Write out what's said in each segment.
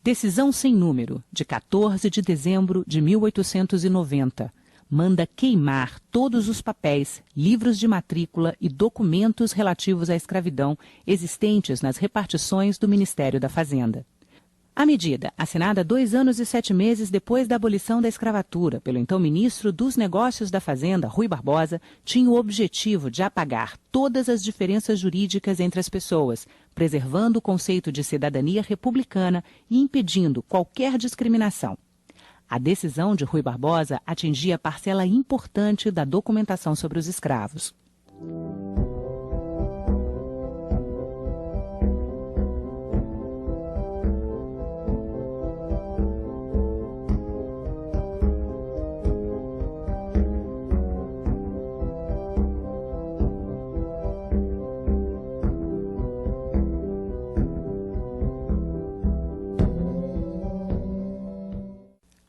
Decisão sem número, de 14 de dezembro de 1890. Manda queimar todos os papéis, livros de matrícula e documentos relativos à escravidão existentes nas repartições do Ministério da Fazenda. A medida, assinada 2 anos e 7 meses depois da abolição da escravatura pelo então ministro dos Negócios da Fazenda, Rui Barbosa, tinha o objetivo de apagar todas as diferenças jurídicas entre as pessoas, preservando o conceito de cidadania republicana e impedindo qualquer discriminação. A decisão de Rui Barbosa atingia parcela importante da documentação sobre os escravos.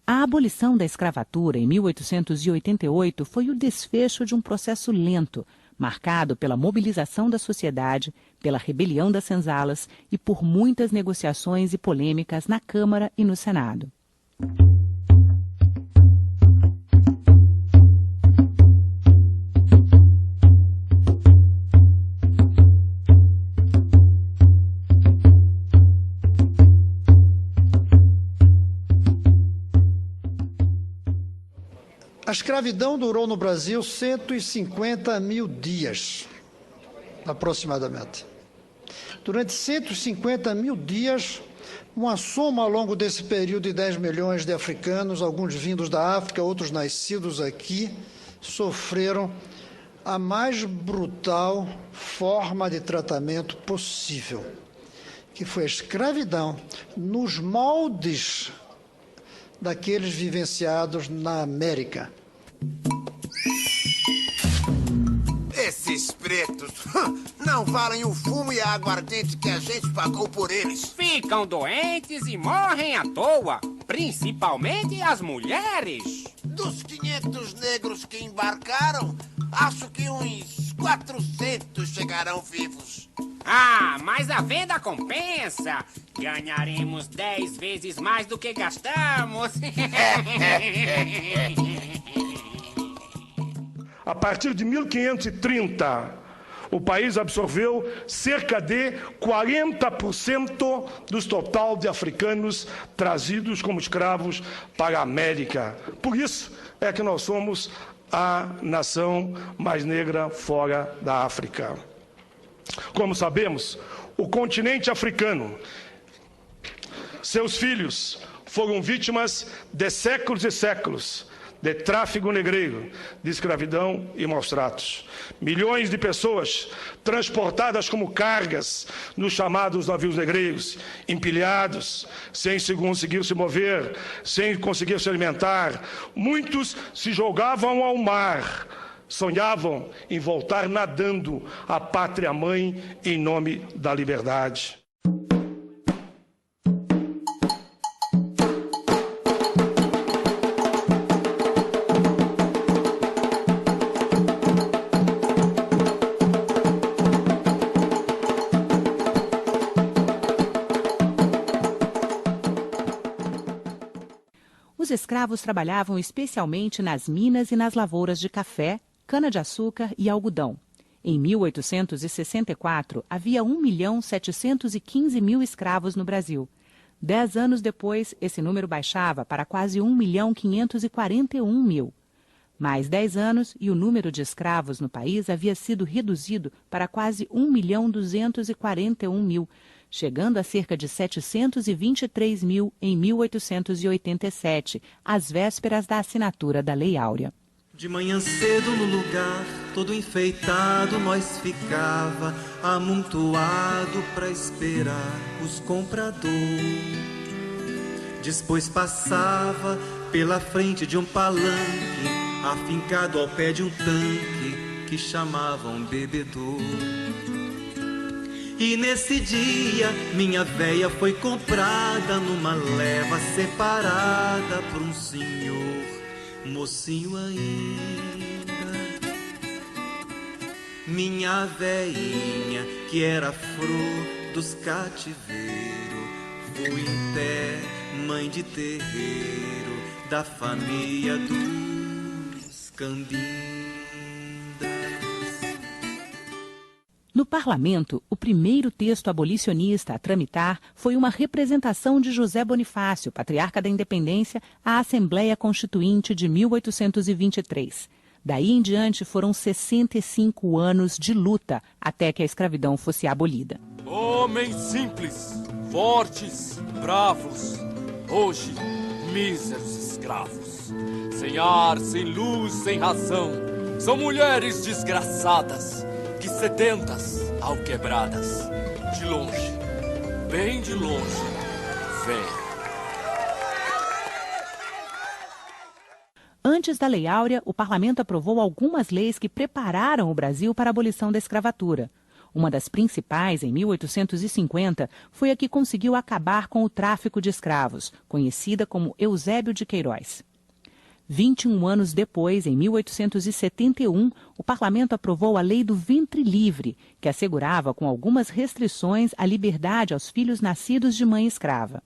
A abolição da escravatura em 1888 foi o desfecho de um processo lento, marcado pela mobilização da sociedade, pela rebelião das senzalas e por muitas negociações e polêmicas na Câmara e no Senado. A escravidão durou no Brasil 150 mil dias, aproximadamente. Durante 150 mil dias, uma soma ao longo desse período de 10 milhões de africanos, alguns vindos da África, outros nascidos aqui, sofreram a mais brutal forma de tratamento possível, que foi a escravidão nos moldes daqueles vivenciados na América. Esses pretos não valem o fumo e a aguardente que a gente pagou por eles. Ficam doentes e morrem à toa, principalmente as mulheres. Dos 500 negros que embarcaram, acho que uns 400 chegarão vivos. Ah, mas a venda compensa. Ganharemos 10 vezes mais do que gastamos. A partir de 1530, o país absorveu cerca de 40% dos total de africanos trazidos como escravos para a América. Por isso é que nós somos a nação mais negra fora da África. Como sabemos, o continente africano, seus filhos foram vítimas de séculos e séculos de tráfico negreiro, de escravidão e maus tratos. Milhões de pessoas transportadas como cargas nos chamados navios negreiros, empilhados, sem conseguir se mover, sem conseguir se alimentar. Muitos se jogavam ao mar, sonhavam em voltar nadando à pátria-mãe em nome da liberdade. Os escravos trabalhavam especialmente nas minas e nas lavouras de café, cana-de-açúcar e algodão. Em 1864, havia 1.715.000 escravos no Brasil. 10 anos depois, esse número baixava para quase 1.541.000. Mais 10 anos e o número de escravos no país havia sido reduzido para quase 1.241.000, chegando a cerca de 723.000 em 1887, às vésperas da assinatura da Lei Áurea. De manhã cedo no lugar, todo enfeitado, nós ficava amontoado pra esperar os compradores. Depois passava pela frente de um palanque, afincado ao pé de um tanque que chamavam bebedouro. E nesse dia minha véia foi comprada numa leva separada por um senhor, mocinho ainda. Minha véinha, que era flor dos cativeiros, Goité, mãe de terreiro da família dos Cambindas. No parlamento, o primeiro texto abolicionista a tramitar foi uma representação de José Bonifácio, patriarca da Independência, à Assembleia Constituinte de 1823. Daí em diante foram 65 anos de luta até que a escravidão fosse abolida. Homens simples, fortes, bravos, hoje míseros escravos, sem ar, sem luz, sem razão, são mulheres desgraçadas, que sedentas ao quebradas, de longe, bem de longe, vem. Antes da Lei Áurea, o parlamento aprovou algumas leis que prepararam o Brasil para a abolição da escravatura. Uma das principais, em 1850, foi a que conseguiu acabar com o tráfico de escravos, conhecida como Eusébio de Queiroz. 21 anos depois, em 1871, o parlamento aprovou a Lei do Ventre Livre, que assegurava, com algumas restrições, a liberdade aos filhos nascidos de mãe escrava.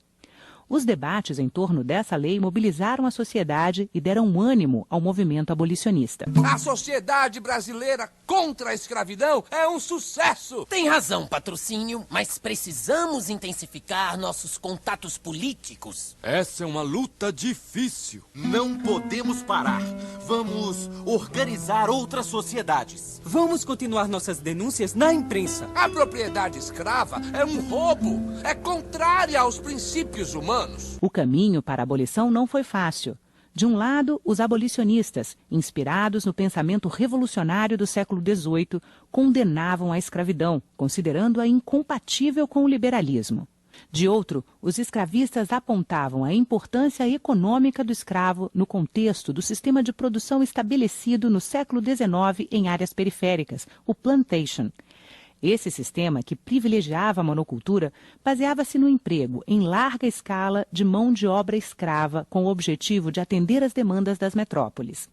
Os debates em torno dessa lei mobilizaram a sociedade e deram ânimo ao movimento abolicionista. A sociedade brasileira contra a escravidão é um sucesso! Tem razão, patrocínio, mas precisamos intensificar nossos contatos políticos. Essa é uma luta difícil. Não podemos parar. Vamos organizar outras sociedades. Vamos continuar nossas denúncias na imprensa. A propriedade escrava é um roubo. É contrária aos princípios humanos. O caminho para a abolição não foi fácil. De um lado, os abolicionistas, inspirados no pensamento revolucionário do século XVIII, condenavam a escravidão, considerando-a incompatível com o liberalismo. De outro, os escravistas apontavam a importância econômica do escravo no contexto do sistema de produção estabelecido no século XIX em áreas periféricas, o plantation. Esse sistema, que privilegiava a monocultura, baseava-se no emprego em larga escala de mão de obra escrava, com o objetivo de atender às demandas das metrópoles.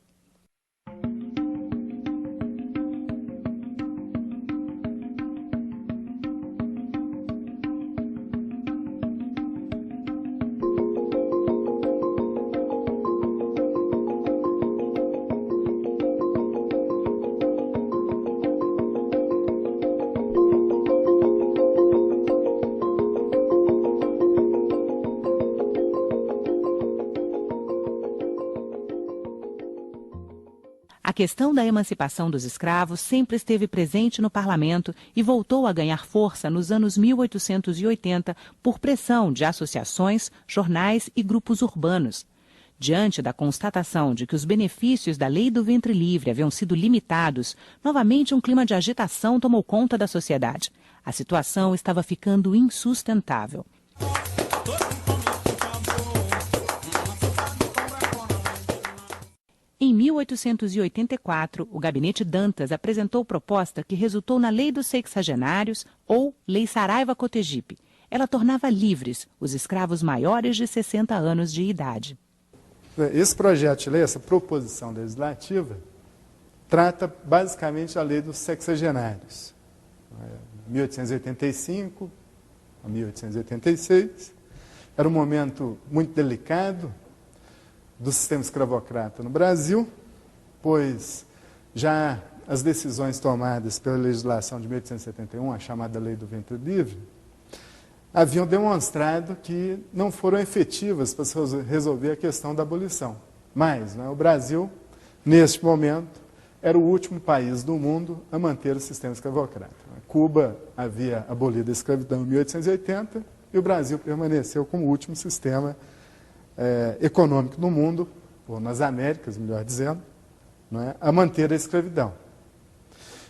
A questão da emancipação dos escravos sempre esteve presente no parlamento e voltou a ganhar força nos anos 1880 por pressão de associações, jornais e grupos urbanos. Diante da constatação de que os benefícios da Lei do Ventre Livre haviam sido limitados, novamente um clima de agitação tomou conta da sociedade. A situação estava ficando insustentável. Em 1884, o gabinete Dantas apresentou proposta que resultou na Lei dos Sexagenários, ou Lei Saraiva-Cotegipe. Ela tornava livres os escravos maiores de 60 anos de idade. Esse projeto de lei, essa proposição legislativa, trata basicamente a Lei dos Sexagenários. 1885 a 1886. Era um momento muito delicado do sistema escravocrata no Brasil, pois já as decisões tomadas pela legislação de 1871, a chamada Lei do Ventre Livre, haviam demonstrado que não foram efetivas para se resolver a questão da abolição. Mas o Brasil, neste momento, era o último país do mundo a manter o sistema escravocrata. Cuba havia abolido a escravidão em 1880 e o Brasil permaneceu como o último sistema econômico no mundo, ou nas Américas, melhor dizendo, a manter a escravidão.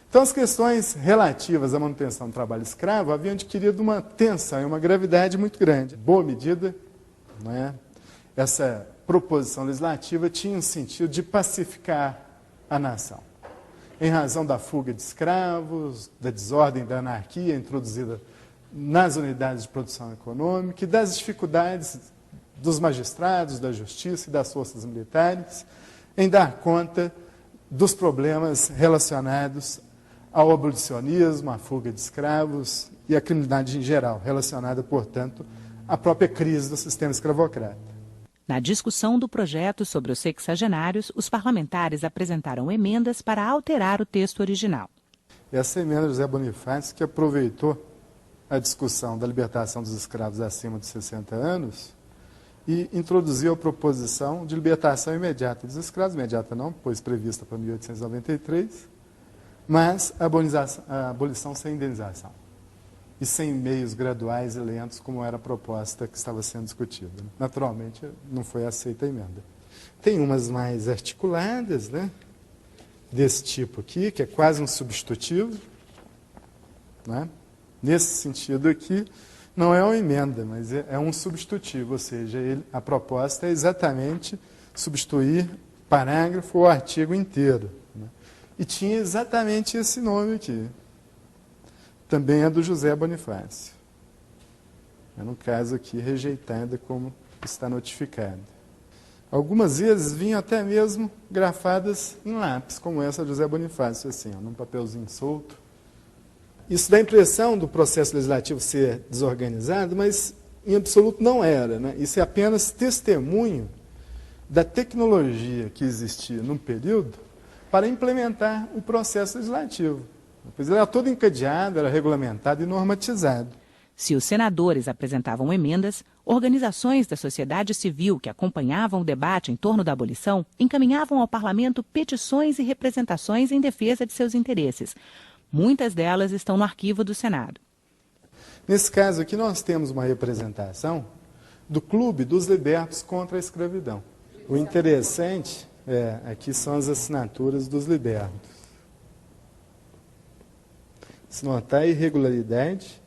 Então, as questões relativas à manutenção do trabalho escravo haviam adquirido uma tensão e uma gravidade muito grande. Boa medida, essa proposição legislativa tinha um sentido de pacificar a nação. Em razão da fuga de escravos, da desordem, da anarquia introduzida nas unidades de produção econômica e das dificuldades dos magistrados, da justiça e das forças militares em dar conta dos problemas relacionados ao abolicionismo, à fuga de escravos e à criminalidade em geral, relacionada, portanto, a própria crise do sistema escravocrata. Na discussão do projeto sobre os sexagenários, os parlamentares apresentaram emendas para alterar o texto original. Essa emenda de José Bonifácio, que aproveitou a discussão da libertação dos escravos acima de 60 anos e introduziu a proposição de libertação imediata dos escravos, imediata não, pois prevista para 1893, mas a abolição sem indenização e sem meios graduais e lentos, como era a proposta que estava sendo discutida. Naturalmente, não foi aceita a emenda. Tem umas mais articuladas, né, desse tipo aqui, que é quase um substitutivo, né? Nesse sentido aqui, não é uma emenda, mas é um substitutivo, ou seja, a proposta é exatamente substituir parágrafo ou artigo inteiro, né? E tinha exatamente esse nome aqui. Também é do José Bonifácio. É, no caso aqui, rejeitada como está notificado. Algumas vezes vinham até mesmo grafadas em lápis, como essa de José Bonifácio, assim, ó, num papelzinho solto. Isso dá a impressão do processo legislativo ser desorganizado, mas em absoluto não era, né? Isso é apenas testemunho da tecnologia que existia no período para implementar o processo legislativo. Pois ele era todo encadeado, era regulamentado e normatizado. Se os senadores apresentavam emendas, organizações da sociedade civil que acompanhavam o debate em torno da abolição encaminhavam ao parlamento petições e representações em defesa de seus interesses. Muitas delas estão no arquivo do Senado. Nesse caso aqui, nós temos uma representação do Clube dos Libertos contra a Escravidão. O interessante aqui são as assinaturas dos libertos. Se notar a irregularidade,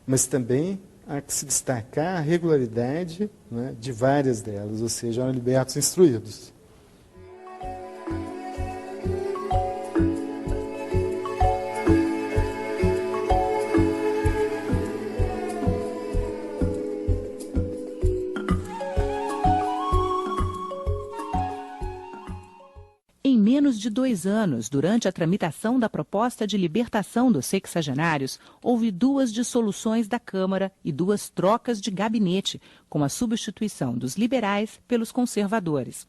mas também há que se destacar a regularidade, né, de várias delas, ou seja, eram libertos instruídos. Em menos de 2 anos, durante a tramitação da proposta de libertação dos sexagenários, houve 2 dissoluções da Câmara e 2 trocas de gabinete, com a substituição dos liberais pelos conservadores.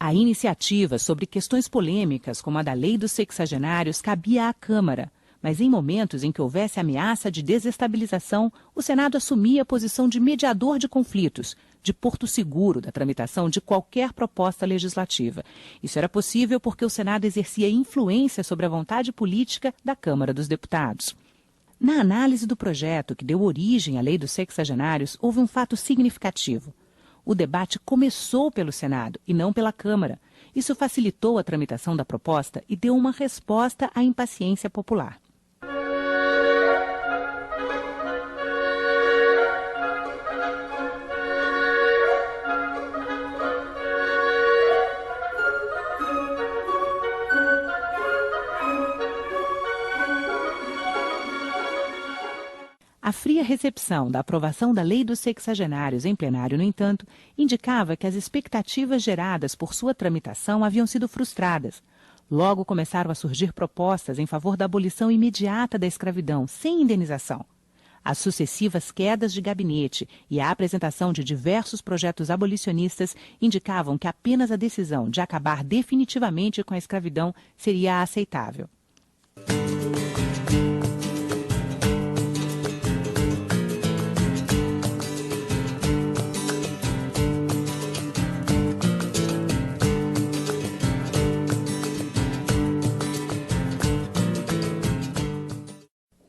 A iniciativa sobre questões polêmicas, como a da lei dos sexagenários, cabia à Câmara, mas em momentos em que houvesse ameaça de desestabilização, o Senado assumia a posição de mediador de conflitos, de porto seguro da tramitação de qualquer proposta legislativa. Isso era possível porque o Senado exercia influência sobre a vontade política da Câmara dos Deputados. Na análise do projeto que deu origem à lei dos sexagenários, houve um fato significativo. O debate começou pelo Senado e não pela Câmara. Isso facilitou a tramitação da proposta e deu uma resposta à impaciência popular. A fria recepção da aprovação da Lei dos Sexagenários em plenário, no entanto, indicava que as expectativas geradas por sua tramitação haviam sido frustradas. Logo começaram a surgir propostas em favor da abolição imediata da escravidão, sem indenização. As sucessivas quedas de gabinete e a apresentação de diversos projetos abolicionistas indicavam que apenas a decisão de acabar definitivamente com a escravidão seria aceitável.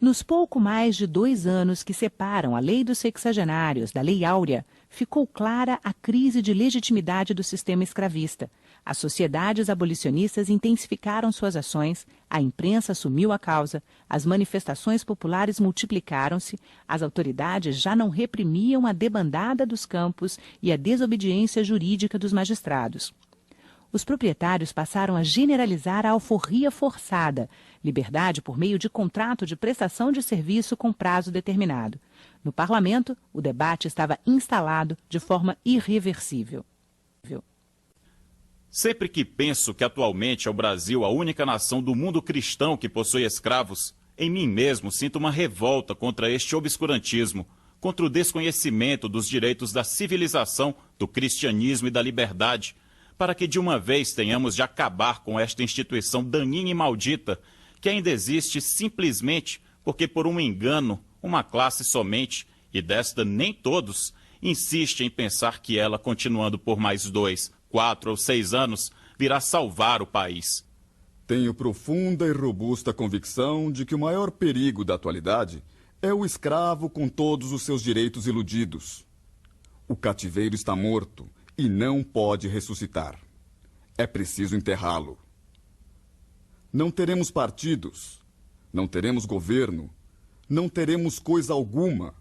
Nos pouco mais de 2 anos que separam a Lei dos Sexagenários da Lei Áurea, ficou clara a crise de legitimidade do sistema escravista. As sociedades abolicionistas intensificaram suas ações, a imprensa assumiu a causa, as manifestações populares multiplicaram-se, as autoridades já não reprimiam a debandada dos campos e a desobediência jurídica dos magistrados. Os proprietários passaram a generalizar a alforria forçada, liberdade por meio de contrato de prestação de serviço com prazo determinado. No parlamento, o debate estava instalado de forma irreversível. Sempre que penso que atualmente é o Brasil a única nação do mundo cristão que possui escravos, em mim mesmo sinto uma revolta contra este obscurantismo, contra o desconhecimento dos direitos da civilização, do cristianismo e da liberdade, para que de uma vez tenhamos de acabar com esta instituição daninha e maldita, que ainda existe simplesmente porque por um engano, uma classe somente, e desta nem todos, insiste em pensar que ela, continuando por mais 2, 4 ou 6 anos, virá salvar o país. Tenho profunda e robusta convicção de que o maior perigo da atualidade é o escravo com todos os seus direitos iludidos. O cativeiro está morto e não pode ressuscitar. É preciso enterrá-lo. Não teremos partidos, não teremos governo, não teremos coisa alguma,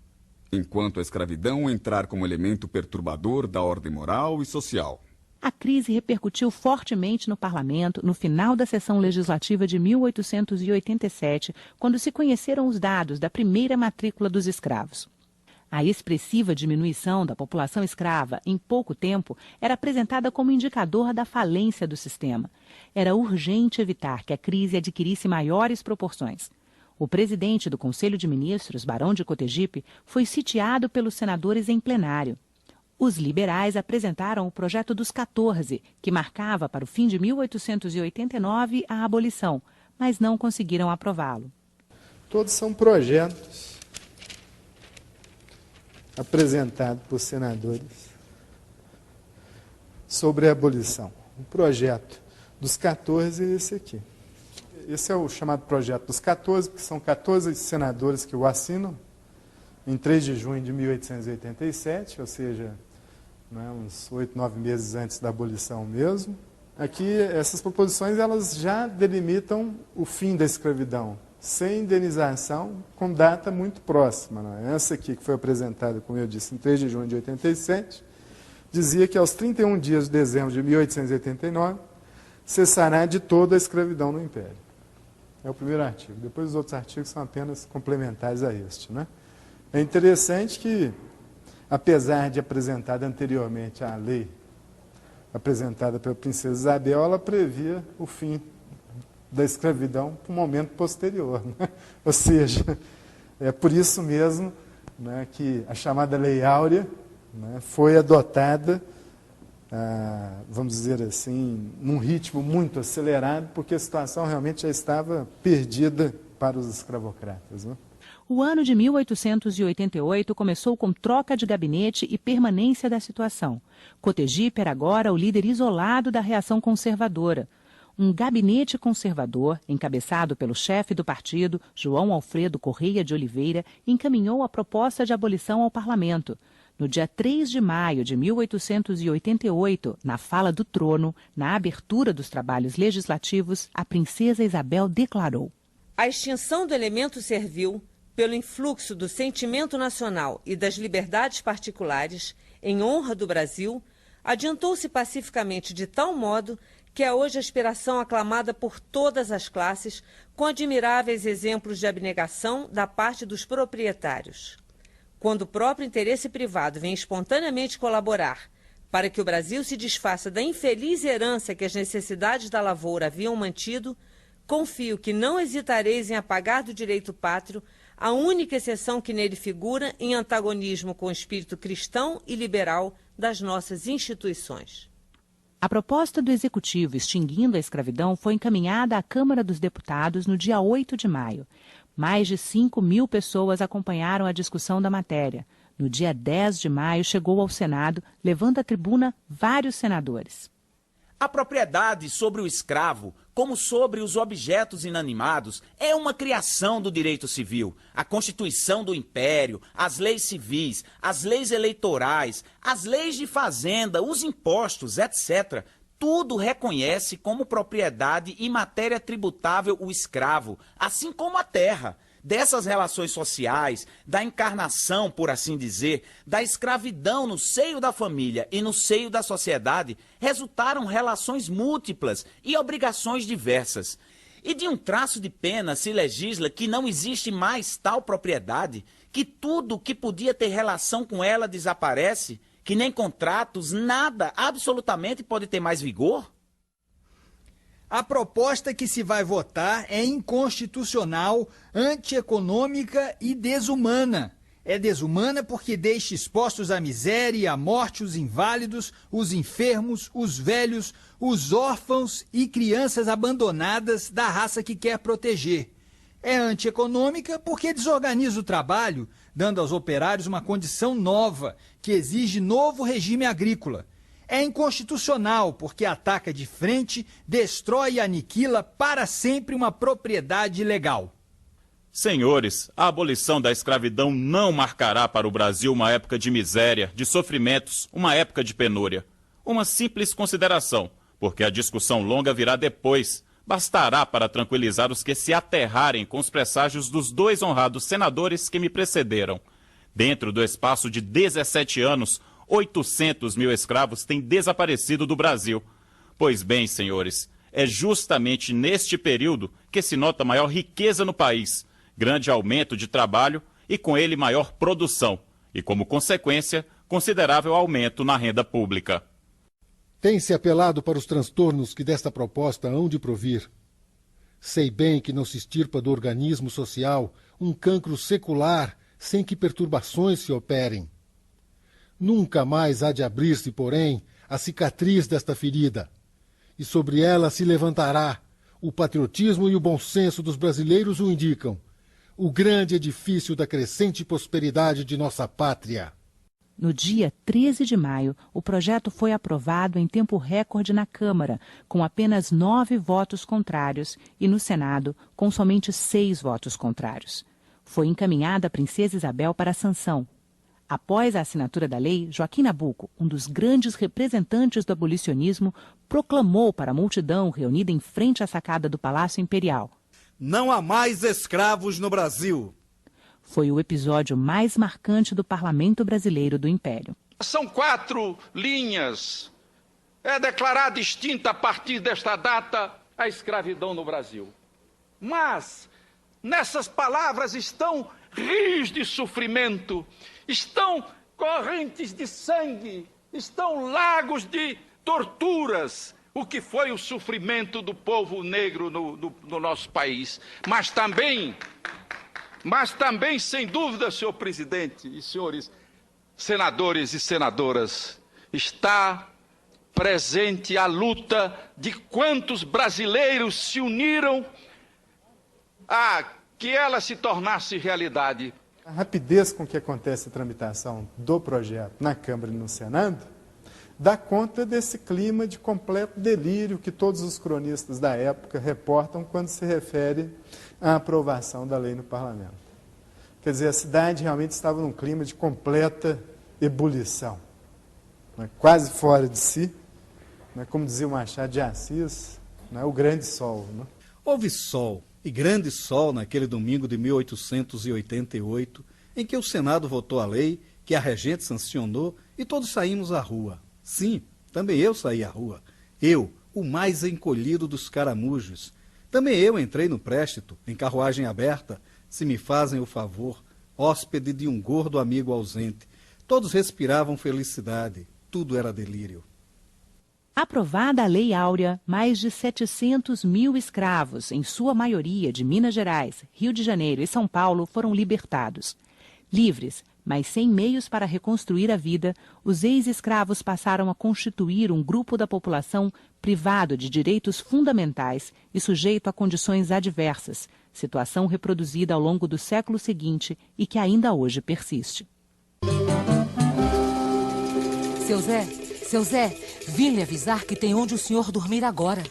enquanto a escravidão entrar como elemento perturbador da ordem moral e social. A crise repercutiu fortemente no parlamento no final da sessão legislativa de 1887, quando se conheceram os dados da primeira matrícula dos escravos. A expressiva diminuição da população escrava em pouco tempo era apresentada como indicador da falência do sistema. Era urgente evitar que a crise adquirisse maiores proporções. O presidente do Conselho de Ministros, Barão de Cotegipe, foi sitiado pelos senadores em plenário. Os liberais apresentaram o Projeto dos 14, que marcava para o fim de 1889 a abolição, mas não conseguiram aprová-lo. Todos são projetos apresentados por senadores sobre a abolição. O projeto dos 14 é esse aqui. Esse é o chamado Projeto dos 14, que são 14 senadores que o assinam em 3 de junho de 1887, ou seja, uns 8, 9 meses antes da abolição mesmo. Aqui, essas proposições elas já delimitam o fim da escravidão, sem indenização, com data muito próxima. Essa aqui, que foi apresentada, como eu disse, em 3 de junho de 87, dizia que aos 31 dias de dezembro de 1889, cessará de toda a escravidão no Império. É o primeiro artigo. Depois os outros artigos são apenas complementares a este. É interessante que, apesar de apresentada anteriormente à lei apresentada pela princesa Isabel, ela previa o fim da escravidão para um momento posterior. Ou seja, é por isso mesmo que a chamada Lei Áurea foi adotada, vamos dizer assim, num ritmo muito acelerado, porque a situação realmente já estava perdida para os escravocratas. O ano de 1888 começou com troca de gabinete e permanência da situação. Cotegipe era agora o líder isolado da reação conservadora. Um gabinete conservador, encabeçado pelo chefe do partido, João Alfredo Correia de Oliveira, encaminhou a proposta de abolição ao parlamento. No dia 3 de maio de 1888, na fala do trono, na abertura dos trabalhos legislativos, a princesa Isabel declarou: a extinção do elemento servil, pelo influxo do sentimento nacional e das liberdades particulares, em honra do Brasil, adiantou-se pacificamente de tal modo que é hoje a aspiração aclamada por todas as classes, com admiráveis exemplos de abnegação da parte dos proprietários. Quando o próprio interesse privado vem espontaneamente colaborar para que o Brasil se desfaça da infeliz herança que as necessidades da lavoura haviam mantido, confio que não hesitareis em apagar do direito pátrio a única exceção que nele figura em antagonismo com o espírito cristão e liberal das nossas instituições. A proposta do Executivo extinguindo a escravidão foi encaminhada à Câmara dos Deputados no dia 8 de maio. Mais de 5.000 pessoas acompanharam a discussão da matéria. No dia 10 de maio, chegou ao Senado, levando à tribuna vários senadores. A propriedade sobre o escravo, como sobre os objetos inanimados, é uma criação do direito civil. A Constituição do Império, as leis civis, as leis eleitorais, as leis de fazenda, os impostos, etc., tudo reconhece como propriedade e matéria tributável o escravo, assim como a terra. Dessas relações sociais, da encarnação, por assim dizer, da escravidão no seio da família e no seio da sociedade, resultaram relações múltiplas e obrigações diversas. E de um traço de pena se legisla que não existe mais tal propriedade, Que tudo que podia ter relação com ela desaparece? Que nem contratos, nada, absolutamente pode ter mais vigor? A proposta que se vai votar é inconstitucional, antieconômica e desumana. É desumana porque deixa expostos à miséria e à morte os inválidos, os enfermos, os velhos, os órfãos e crianças abandonadas da raça que quer proteger. É antieconômica porque desorganiza o trabalho, dando aos operários uma condição nova, que exige novo regime agrícola. É inconstitucional porque ataca de frente, destrói e aniquila para sempre uma propriedade legal. Senhores, a abolição da escravidão não marcará para o Brasil uma época de miséria, de sofrimentos, uma época de penúria. Uma simples consideração, porque a discussão longa virá depois. Bastará para tranquilizar os que se aterrarem com os presságios dos 2 honrados senadores que me precederam. Dentro do espaço de 17 anos, 800 mil escravos têm desaparecido do Brasil. Pois bem, senhores, é justamente neste período que se nota maior riqueza no país, grande aumento de trabalho e com ele maior produção, e como consequência, considerável aumento na renda pública. Tem-se apelado para os transtornos que desta proposta hão de provir. Sei bem que não se extirpa do organismo social um cancro secular sem que perturbações se operem. Nunca mais há de abrir-se, porém, a cicatriz desta ferida, e sobre ela se levantará, o patriotismo e o bom senso dos brasileiros o indicam, o grande edifício da crescente prosperidade de nossa pátria. No dia 13 de maio, o projeto foi aprovado em tempo recorde na Câmara, com apenas 9 votos contrários, e no Senado, com somente 6 votos contrários. Foi encaminhada a Princesa Isabel para a sanção. Após a assinatura da lei, Joaquim Nabuco, um dos grandes representantes do abolicionismo, proclamou para a multidão reunida em frente à sacada do Palácio Imperial: "Não há mais escravos no Brasil." Foi o episódio mais marcante do parlamento brasileiro do Império. São 4 linhas. É declarada extinta a partir desta data a escravidão no Brasil. Mas nessas palavras estão rios de sofrimento, estão correntes de sangue, estão lagos de torturas, o que foi o sofrimento do povo negro no nosso país. Mas também, sem dúvida, senhor presidente e senhores senadores e senadoras, está presente a luta de quantos brasileiros se uniram a que ela se tornasse realidade. A rapidez com que acontece a tramitação do projeto na Câmara e no Senado dá conta desse clima de completo delírio que todos os cronistas da época reportam quando se refere à aprovação da lei no parlamento. Quer dizer, a cidade realmente estava num clima de completa ebulição, quase fora de si, como dizia o Machado de Assis, o grande sol. Houve sol, e grande sol, naquele domingo de 1888, em que o Senado votou a lei, que a regente sancionou, e todos saímos à rua. Sim, também eu saí à rua. Eu, o mais encolhido dos caramujos. Também eu entrei no préstito, em carruagem aberta, se me fazem o favor, hóspede de um gordo amigo ausente. Todos respiravam felicidade, tudo era delírio. Aprovada a Lei Áurea, mais de 700 mil escravos, em sua maioria de Minas Gerais, Rio de Janeiro e São Paulo, foram libertados. Livres, mas sem meios para reconstruir a vida, os ex-escravos passaram a constituir um grupo da população privado de direitos fundamentais e sujeito a condições adversas, situação reproduzida ao longo do século seguinte e que ainda hoje persiste. Seu Zé, vim lhe avisar que tem onde o senhor dormir agora.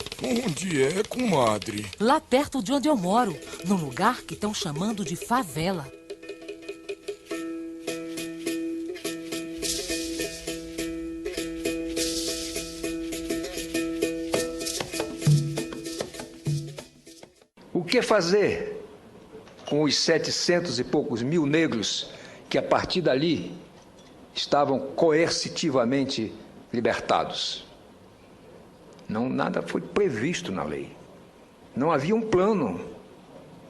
Onde é, comadre? Lá perto de onde eu moro, num lugar que estão chamando de favela. O que fazer com os 700 e poucos mil negros que, a partir dali, estavam coercitivamente libertados? Nada foi previsto na lei. Não havia um plano.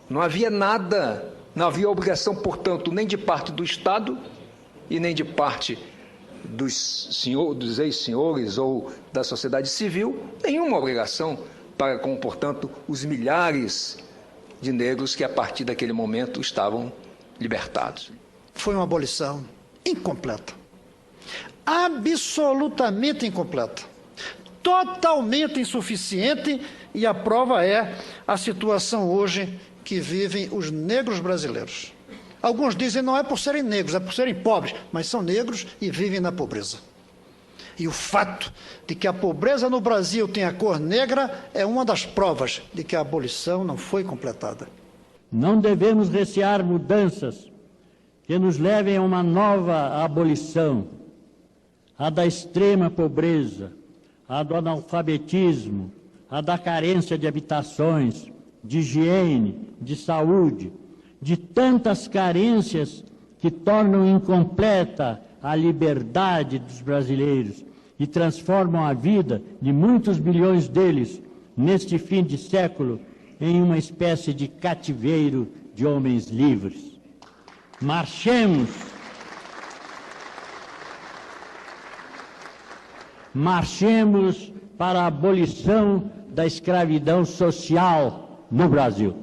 Não havia nada Não havia obrigação, portanto, nem de parte do Estado e nem de parte dos ex-senhores ou da sociedade civil, nenhuma obrigação para com, portanto, os milhares de negros que, a partir daquele momento, estavam libertados. Foi uma abolição incompleta. Absolutamente incompleta. Totalmente insuficiente, e a prova é a situação hoje que vivem os negros brasileiros. Alguns dizem não é por serem negros, é por serem pobres, mas são negros e vivem na pobreza. E o fato de que a pobreza no Brasil tem a cor negra é uma das provas de que a abolição não foi completada. Não devemos recear mudanças que nos levem a uma nova abolição, a da extrema pobreza, a do analfabetismo, a da carência de habitações, de higiene, de saúde, de tantas carências que tornam incompleta a liberdade dos brasileiros e transformam a vida de muitos bilhões deles, neste fim de século, em uma espécie de cativeiro de homens livres. Marchemos para a abolição da escravidão social no Brasil.